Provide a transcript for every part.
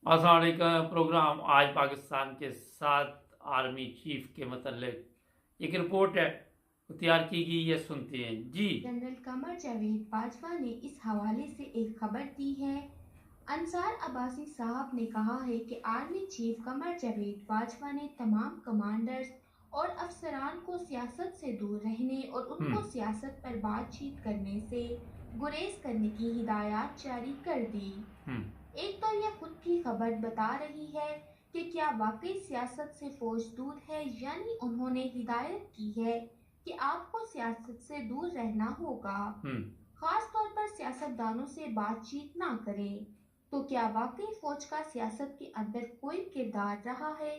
अस्सलाम वालेकुम। प्रोग्राम आज पाकिस्तान के 7 आर्मी चीफ के मतलब एक रिपोर्ट है तैयार की गई है, सुनते हैं जी। जनरल कमर जावेद बाजवा ने इस हवाले से एक खबर दी है। अंसार अब्बासी साहब ने कहा है कि आर्मी चीफ कमर जावेद बाजवा ने तमाम कमांडर्स और अफसरान को सियासत से दूर रहने और उनको हम्म। सियासत पर बातचीत करने से गुरेज करने की हिदायत जारी कर दी। हम्म। एक तो यह खुद की खबर बता रही है कि क्या वाकई सियासत से फौज दूर है, यानी उन्होंने हिदायत की है कि आपको सियासत से दूर रहना होगा, हम्म। खास तौर पर सियासतदानों से बातचीत ना करें। तो क्या वाकई फौज का सियासत के अंदर कोई किरदार रहा है?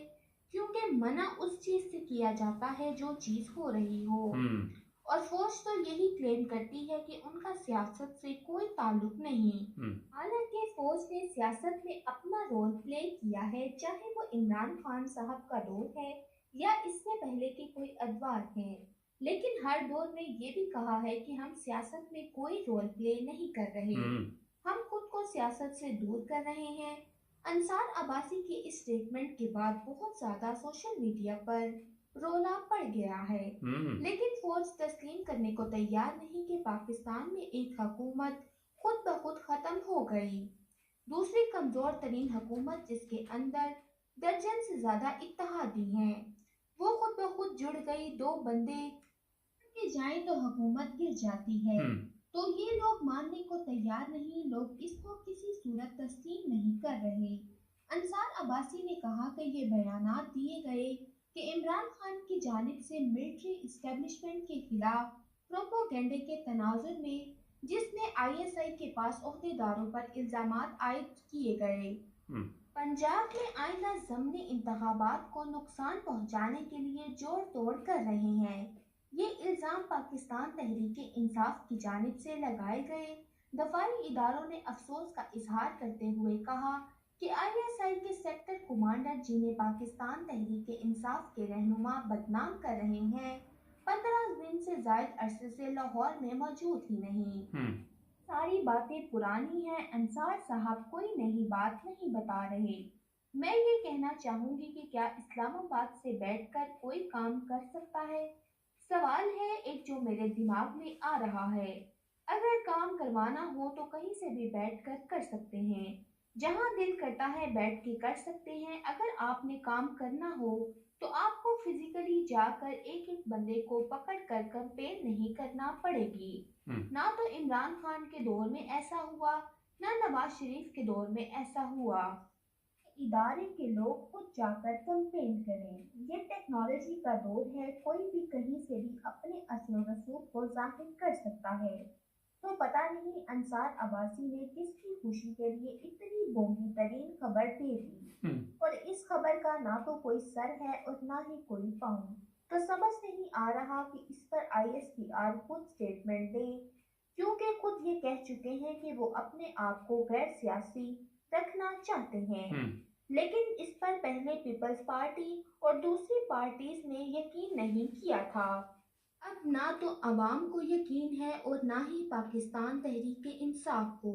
क्योंकि मना उस चीज से किया जाता है जो चीज हो रही हो। हम्म। और फौज तो यही क्लेम करती है कि उनका सियासत से कोई ताल्लुक नहीं। हम्म। हालांकि फौज ने सियासत में अपना रोल प्ले किया है, चाहे वो इमरान खान साहब का दौर है या इससे पहले के कोई अदवार हैं। लेकिन हर दौर में ये भी कहा है कि हम सियासत में कोई रोल प्ले नहीं कर रहे, हम्म। हम खुद को सियासत से दूर कर रहे हैं। अंसार अब्बासी के इस स्टेटमेंट के बाद बहुत ज्यादा सोशल मीडिया पर रोला पड़ गया है। हम्म। लेकिन फौज तस्लीम करने को तैयार नहीं कि पाकिस्तान में एक हुकूमत खुद ब खुद खत्म हो गई। दूसरी कमजोर तरीन हुकूमत जिसके अंदर दर्जन से ज्यादा इत्तेहादी हैं, वो खुद ब खुद जुड़ गई। दो बंदे के जाएं तो हुकूमत गिर जाती है। हम्म। तो ये लोग मानने को तैयार नहीं, लोग इसको किसी सूरत तस्लीम नहीं कर रहे। अंसार अब्बासी ने कहा कि ये बयानात दिए गए कि इमरान खान की जानिब से मिलिट्री इस्टेब्लिशमेंट के खिलाफ प्रोपोगंडे के तनाजुर में, जिसमें आईएसआई के पास ओहदेदारों पर इल्जामात आयद किए गए, हम्म। पंजाब में आइंदा ज़मनी इंतखाबात को नुकसान पहुंचाने के लिए जोड़ तोड़ कर रहे हैं। ये इल्ज़ाम पाकिस्तान तहरीक इंसाफ की जानिब से लगाए गए। दफाई इदारों ने अफसोस का इजहार करते हुए कहा कि आईएसआई के सेक्टर कमांडर, जिन्हें पाकिस्तान तहरीक इंसाफ के रहनुमा बदनाम कर रहे हैं, 15 दिन से जायद अरसे से लाहौर में मौजूद ही नहीं। हम्म। सारी बातें पुरानी हैं, अंसार साहब कोई नई बात नहीं बता रहे। मैं ये कहना चाहूंगी कि क्या इस्लामाबाद से बैठकर कोई काम कर सकता है? सवाल है एक जो मेरे दिमाग में आ रहा है। अगर काम करवाना हो तो कहीं से भी बैठकर कर सकते हैं, जहां दिल करता है बैठ के कर सकते हैं। अगर आपने काम करना हो तो आपको फिजिकली जाकर एक एक बंदे को पकड़ कर कंपेन नहीं करना पड़ेगी। हम्म। ना तो इमरान खान के दौर में ऐसा हुआ, ना नवाज शरीफ के दौर में ऐसा हुआ। इदारे के लोग खुद जाकर कंपेन करें। ये टेक्नोलॉजी का दौर है, कोई भी कहीं से भी अपने असलो रसूख को जाहिर कर सकता है। तो पता नहीं अंसार अब्बासी ने किसकी खुशी के लिए इतनी बोंगी तरीन खबर दे दी, हम्म। और इस खबर का ना तो कोई सर है और ना ही कोई पाँव। तो समझ नहीं आ रहा कि इस पर आईएसपीआर खुद स्टेटमेंट दे, क्योंकि खुद ये कह चुके हैं कि वो अपने आप को गैर सियासी रखना चाहते हैं। हम्म। लेकिन इस पर पहले पीपल्स पार्टी और दूसरी पार्टीज ने यकीन नहीं किया था। अब ना तो अवाम को यकीन है और ना ही पाकिस्तान तहरीक इंसाफ को।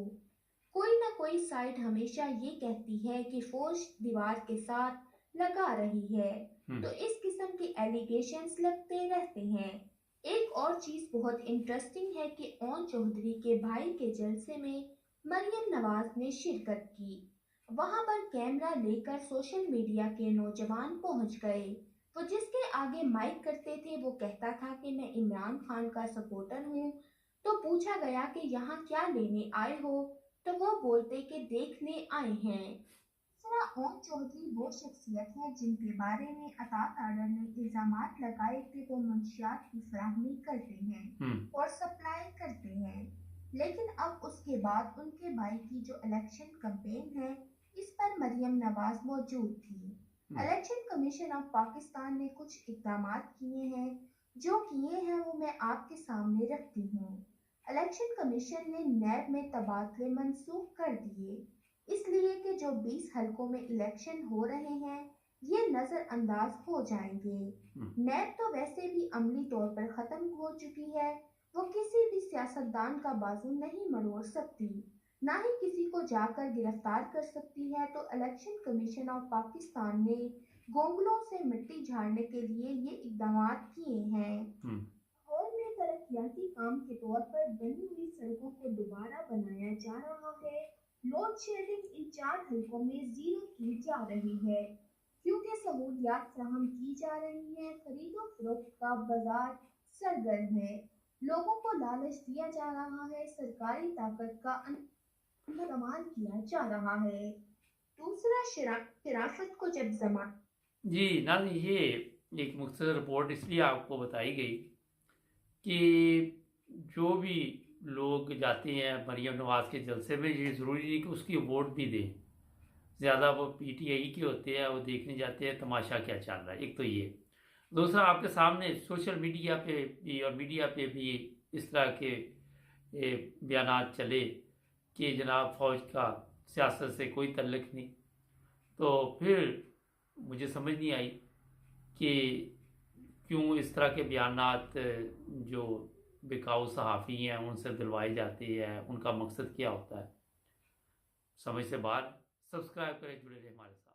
कोई ना कोई साइड हमेशा ये कहती है कि फौज दीवार के साथ लगा रही है, हम्म। तो इस किस्म के एलिगेशंस लगते रहते हैं। एक और चीज बहुत इंटरेस्टिंग है कि ओन चौधरी के भाई के जलसे में मरियम नवाज ने शिरकत की। वहां पर कैमरा लेकर सोशल मीडिया के नौजवान पहुंच गए। वो जिसके आगे माइक करते थे वो कहता था कि मैं इमरान खान का सपोर्टर हूँ। तो पूछा गया कि यहाँ क्या लेने आए हो, तो वो बोलते कि देखने आए हैं। दूसरा, ओम चौधरी वो शख्सियत है जिनके बारे में अतात आर्डर ने इल्जामात लगाए कि वो मंशियात की फराहमी करते हैं हम्म। और सप्लाई करते हैं। लेकिन अब उसके बाद उनके भाई की जो इलेक्शन कैंपेन है, इस पर मरियम नवाज मौजूद थी। हम्म। इलेक्शन कमीशन ऑफ पाकिस्तान ने कुछ इकदाम किए हैं, जो किए हैं वो मैं आपके सामने रखती हूँ। इलेक्शन कमीशन ने नैब में तबादले मंसूख कर दिए, इसलिए कि जो 20 हलकों में इलेक्शन हो रहे हैं ये नज़रअंदाज हो जाएंगे। हम्म। नैब तो वैसे भी अमली तौर पर ख़त्म हो चुकी है, वो किसी भी सियासतदान का बाजू नहीं मरोड़ सकती। نہ ہی کسی کو جا کر گرفتار کر سکتی ہے، تو الیکشن کمیشن آف پاکستان نے گونگلوں سے مٹی جھاڑنے کے لیے یہ اقدامات کیے ہیں۔ لاہور میں ترقیاتی کام کے طور پر بنی ہوئی سڑکوں کو دوبارہ بنایا جا رہا ہے۔ لوڈ شیڈنگ ان 4 حلقوں میں زیرو کی جا رہی ہے کیونکہ سہولیات فراہم کی جا رہی ہیں۔ خرید و فروخت کا بازار سرگرم ہے، لوگوں کو لالچ دیا جا رہا ہے، سرکاری طاقت کا استعمال کیا جا رہا ہے۔ دوسرا، شرافت کو جب جی ناظرین، یہ ایک مختصر رپورٹ اس لیے آپ کو بتائی گئی کہ جو بھی لوگ جاتے ہیں مریم نواز کے جلسے میں، یہ ضروری نہیں کہ اس کی ووٹ بھی دیں، زیادہ وہ پی ٹی آئی کے ہوتے ہیں، وہ دیکھنے جاتے ہیں تماشا کیا چل رہا ہے، ایک تو یہ۔ دوسرا، آپ کے سامنے سوشل میڈیا پہ بھی اور میڈیا پہ بھی اس طرح کے بیانات چلے کہ جناب فوج کا سیاست سے کوئی تعلق نہیں، تو پھر مجھے سمجھ نہیں آئی کہ کیوں اس طرح کے بیانات جو بکاؤ صحافی ہیں ان سے دلوائے جاتے ہیں، ان کا مقصد کیا ہوتا ہے، سمجھ سے باہر۔ سبسکرائب کریں، جڑے رہیں ہمارے ساتھ۔